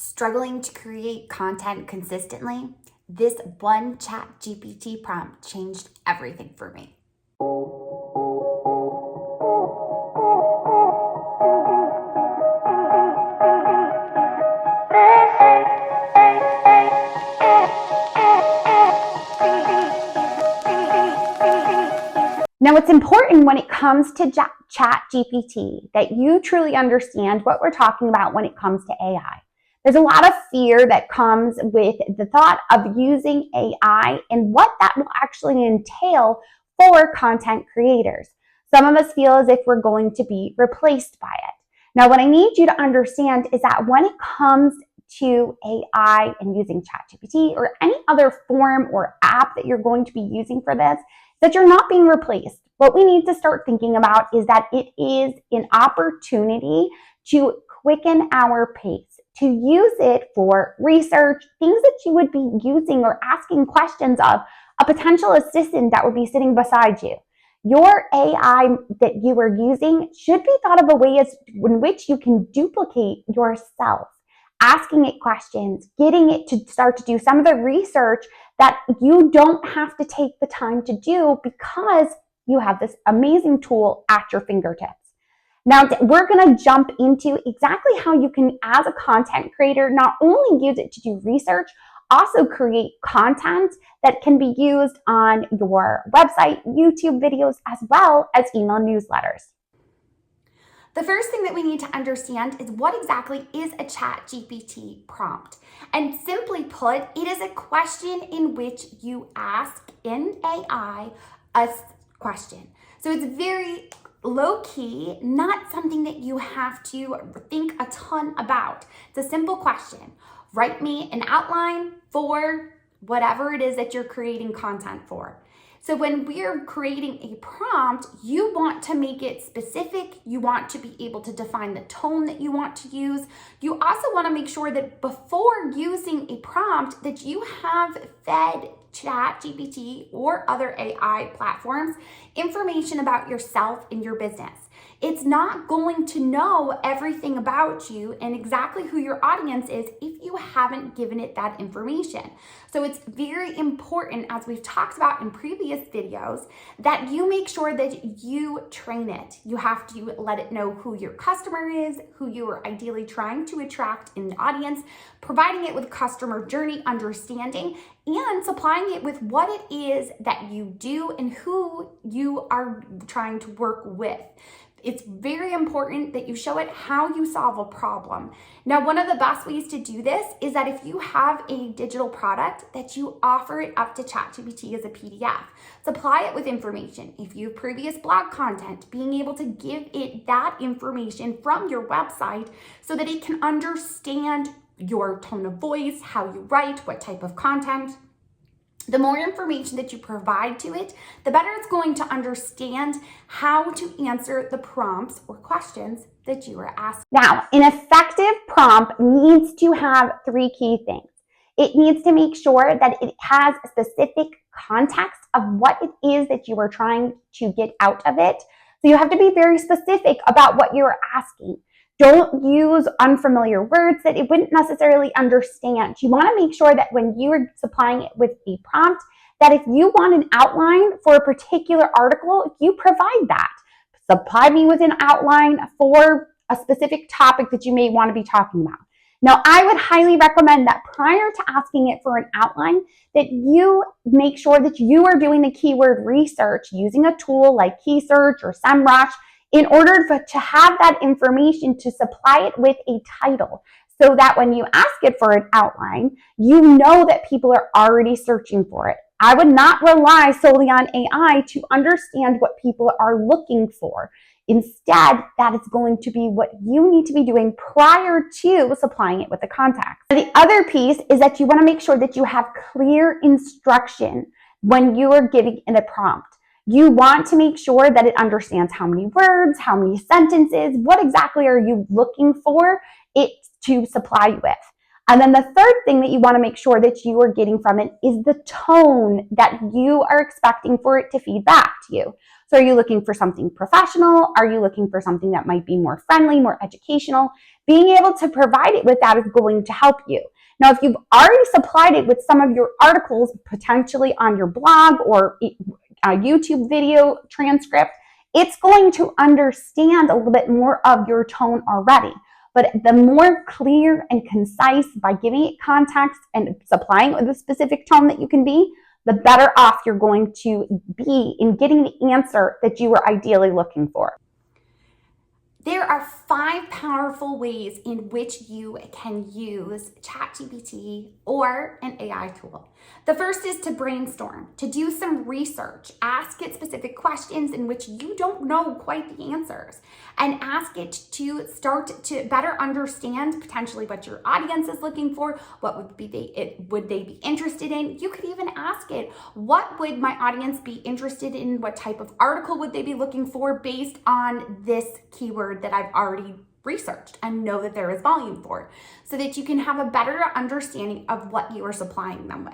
Struggling to create content consistently? This one ChatGPT prompt changed everything for me. Now, it's important when it comes to ChatGPT that you truly understand what we're talking about when it comes to AI. There's a lot of fear that comes with the thought of using AI and what that will actually entail for content creators. Some of us feel as if we're going to be replaced by it. Now, what I need you to understand is that when it comes to AI and using ChatGPT or any other form or app that you're going to be using for this, that you're not being replaced. What we need to start thinking about is that it is an opportunity to quicken our pace, to use it for research, things that you would be using or asking questions of a potential assistant that would be sitting beside you. Your AI that you are using should be thought of a way in which you can duplicate yourself, asking it questions, getting it to start to do some of the research that you don't have to take the time to do because you have this amazing tool at your fingertips. Now, we're going to jump into exactly how you can, as a content creator, not only use it to do research, also create content that can be used on your website, YouTube videos, as well as email newsletters. The first thing that we need to understand is what exactly is a ChatGPT prompt. And simply put, it is a question in which you ask in AI a question. So it's very low key, not something that you have to think a ton about. It's a simple question. Write me an outline for whatever it is that you're creating content for. So when we're creating a prompt, you want to make it specific. You want to be able to define the tone that you want to use. You also want to make sure that before using a prompt that you have fed ChatGPT or other AI platforms information about yourself and your business. It's not going to know everything about you and exactly who your audience is if you haven't given it that information. So it's very important, as we've talked about in previous videos, that you make sure that you train it. You have to let it know who your customer is, who you are ideally trying to attract in the audience, providing it with customer journey understanding, and supplying it with what it is that you do and who you are trying to work with. It's very important that you show it how you solve a problem. Now, one of the best ways to do this is that if you have a digital product, that you offer it up to ChatGPT as a PDF. Supply it with information. If you have previous blog content, being able to give it that information from your website so that it can understand your tone of voice, how you write, what type of content. The more information that you provide to it, the better it's going to understand how to answer the prompts or questions that you are asking. Now, an effective prompt needs to have three key things. It needs to make sure that it has a specific context of what it is that you are trying to get out of it. So you have to be very specific about what you're asking. Don't use unfamiliar words that it wouldn't necessarily understand. You want to make sure that when you are supplying it with a prompt, that if you want an outline for a particular article, you provide that. Supply me with an outline for a specific topic that you may want to be talking about. Now, I would highly recommend that prior to asking it for an outline, that you make sure that you are doing the keyword research using a tool like KeySearch or SEMrush, in order to have that information to supply it with a title so that when you ask it for an outline, you know that people are already searching for it. I would not rely solely on AI to understand what people are looking for. Instead, that is going to be what you need to be doing prior to supplying it with the context. The other piece is that you want to make sure that you have clear instruction when you are giving it a prompt. You want to make sure that it understands how many words, how many sentences, what exactly are you looking for it to supply you with. And then the third thing that you want to make sure that you are getting from it is the tone that you are expecting for it to feed back to you. So are you looking for something professional? Are you looking for something that might be more friendly, more educational? Being able to provide it with that is going to help you. Now, if you've already supplied it with some of your articles, potentially on your blog or a YouTube video transcript, it's going to understand a little bit more of your tone already. But the more clear and concise by giving it context and supplying it with a specific tone that you can be, the better off you're going to be in getting the answer that you were ideally looking for. There are 5 powerful ways in which you can use ChatGPT or an AI tool. The first is to brainstorm, to do some research, ask it specific questions in which you don't know quite the answers, and ask it to start to better understand potentially what your audience is looking for, what would they be interested in. You could even ask it, what would my audience be interested in? What type of article would they be looking for based on this keyword that I've already researched and know that there is volume for, so that you can have a better understanding of what you are supplying them with.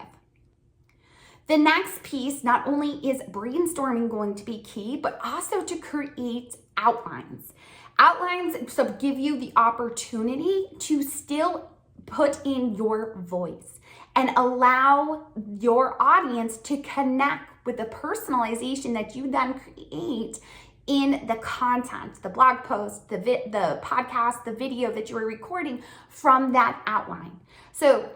The next piece, not only is brainstorming going to be key, but also to create outlines. Outlines so give you the opportunity to still put in your voice and allow your audience to connect with the personalization that you then create in the content, the blog post, the podcast, the video that you are recording from that outline. So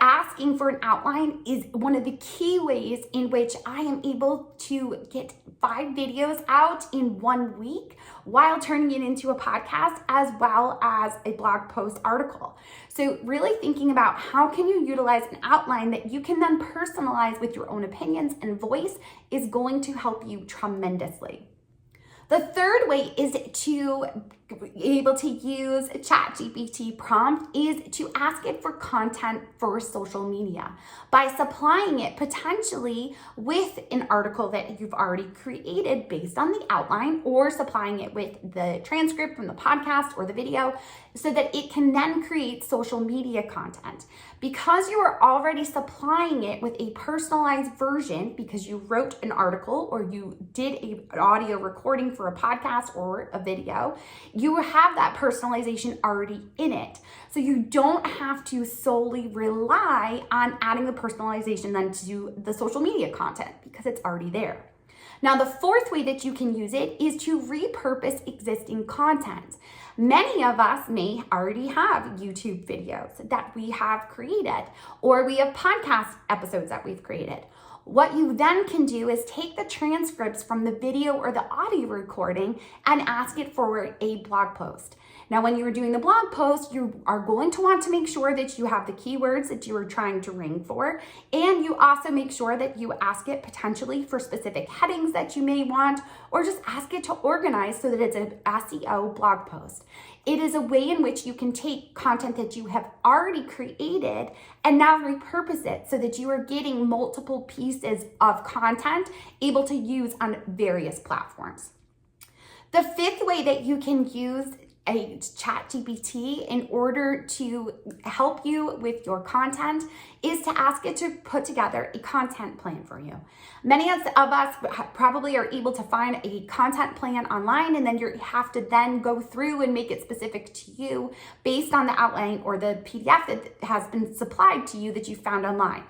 asking for an outline is one of the key ways in which I am able to get 5 videos out in 1 week while turning it into a podcast as well as a blog post article. So really thinking about how can you utilize an outline that you can then personalize with your own opinions and voice is going to help you tremendously. The third way is to be able to use ChatGPT prompt is to ask it for content for social media by supplying it potentially with an article that you've already created based on the outline, or supplying it with the transcript from the podcast or the video so that it can then create social media content. Because you are already supplying it with a personalized version because you wrote an article or you did an audio recording for a podcast or a video, you have that personalization already in it. So you don't have to solely rely on adding the personalization then to the social media content because it's already there. Now, the fourth way that you can use it is to repurpose existing content. Many of us may already have YouTube videos that we have created, or we have podcast episodes that we've created. What you then can do is take the transcripts from the video or the audio recording and ask it for a blog post. Now, when you're doing the blog post, you are going to want to make sure that you have the keywords that you are trying to rank for, and you also make sure that you ask it potentially for specific headings that you may want, or just ask it to organize so that it's an SEO blog post. It is a way in which you can take content that you have already created and now repurpose it so that you are getting multiple pieces of content able to use on various platforms. The fifth way that you can use a ChatGPT in order to help you with your content is to ask it to put together a content plan for you. Many of us probably are able to find a content plan online, and then you have to then go through and make it specific to you based on the outline or the PDF that has been supplied to you that you found online.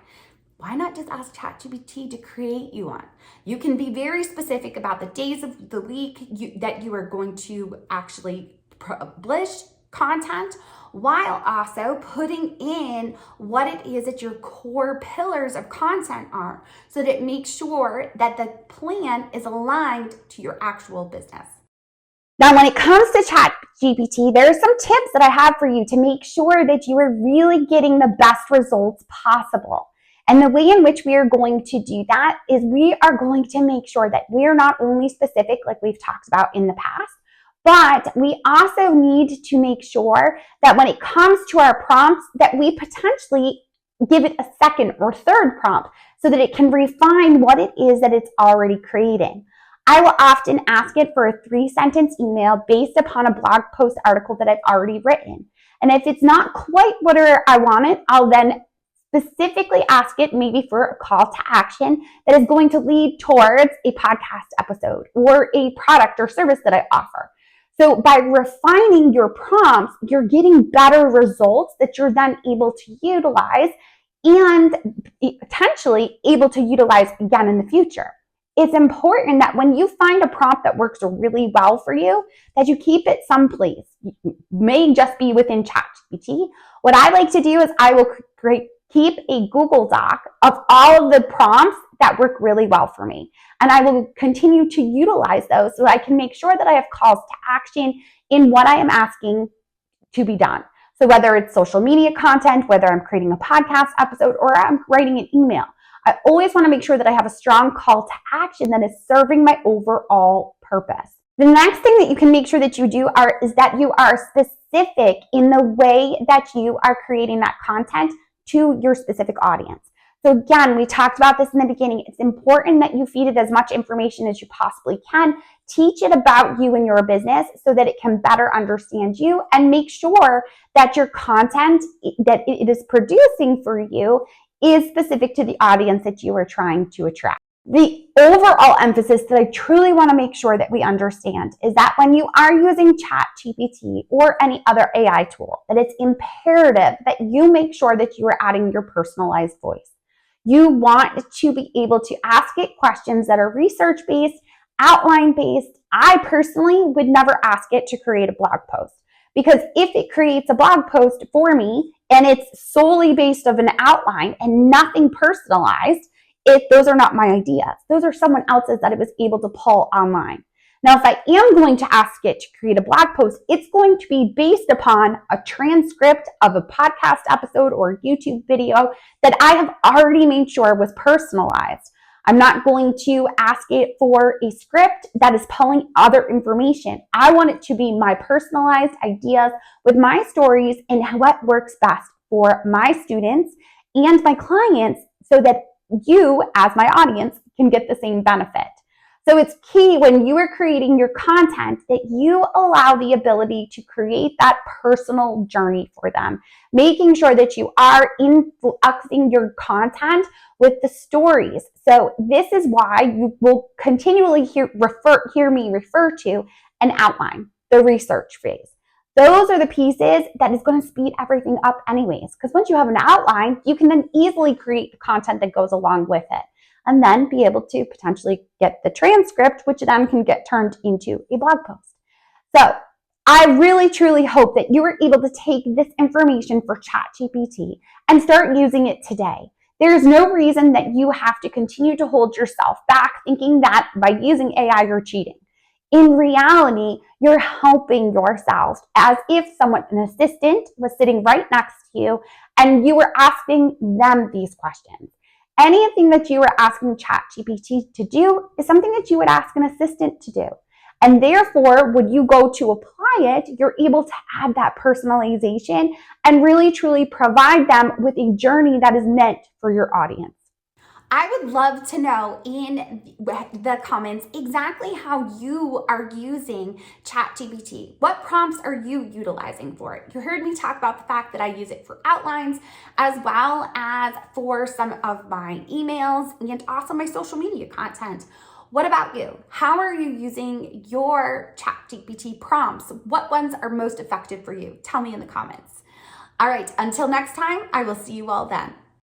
Why not just ask ChatGPT to create you one? You can be very specific about the days of the week that you are going to actually publish content, while also putting in what it is that your core pillars of content are, so that it makes sure that the plan is aligned to your actual business. Now, when it comes to ChatGPT, there are some tips that I have for you to make sure that you are really getting the best results possible. And the way in which we are going to do that is we are going to make sure that we are not only specific, like we've talked about in the past, but we also need to make sure that when it comes to our prompts, that we potentially give it a second or third prompt so that it can refine what it is that it's already creating. I will often ask it for a 3-sentence email based upon a blog post article that I've already written. And if it's not quite what I want it, I'll then specifically ask it maybe for a call to action that is going to lead towards a podcast episode or a product or service that I offer. So by refining your prompts, you're getting better results that you're then able to utilize and potentially able to utilize again in the future. It's important that when you find a prompt that works really well for you, that you keep it someplace. It may just be within ChatGPT. What I like to do is I will keep a Google Doc of all of the prompts that work really well for me. And I will continue to utilize those so I can make sure that I have calls to action in what I am asking to be done. So whether it's social media content, whether I'm creating a podcast episode, or I'm writing an email, I always want to make sure that I have a strong call to action that is serving my overall purpose. The next thing that you can make sure that you do is that you are specific in the way that you are creating that content to your specific audience. So again, we talked about this in the beginning. It's important that you feed it as much information as you possibly can. Teach it about you and your business so that it can better understand you, and make sure that your content that it is producing for you is specific to the audience that you are trying to attract. The overall emphasis that I truly want to make sure that we understand is that when you are using ChatGPT or any other AI tool, that it's imperative that you make sure that you are adding your personalized voice. You want to be able to ask it questions that are research-based, outline-based. I personally would never ask it to create a blog post, because if it creates a blog post for me and it's solely based of an outline and nothing personalized, those are not my ideas. Those are someone else's that it was able to pull online. Now, if I am going to ask it to create a blog post, it's going to be based upon a transcript of a podcast episode or YouTube video that I have already made sure was personalized. I'm not going to ask it for a script that is pulling other information. I want it to be my personalized ideas with my stories and what works best for my students and my clients, so that you, as my audience, can get the same benefit. So it's key when you are creating your content that you allow the ability to create that personal journey for them, making sure that you are influencing your content with the stories. So this is why you will continually hear me refer to an outline, the research phase. Those are the pieces that is going to speed everything up anyways, because once you have an outline, you can then easily create the content that goes along with it, and then be able to potentially get the transcript, which then can get turned into a blog post. So I really, truly hope that you are able to take this information for ChatGPT and start using it today. There is no reason that you have to continue to hold yourself back thinking that by using AI you're cheating. In reality, you're helping yourself as if an assistant was sitting right next to you and you were asking them these questions. Anything that you are asking ChatGPT to do is something that you would ask an assistant to do. And therefore, when you go to apply it, you're able to add that personalization and really truly provide them with a journey that is meant for your audience. I would love to know in the comments exactly how you are using ChatGPT. What prompts are you utilizing for it? You heard me talk about the fact that I use it for outlines as well as for some of my emails and also my social media content. What about you? How are you using your ChatGPT prompts? What ones are most effective for you? Tell me in the comments. All right, until next time, I will see you all then.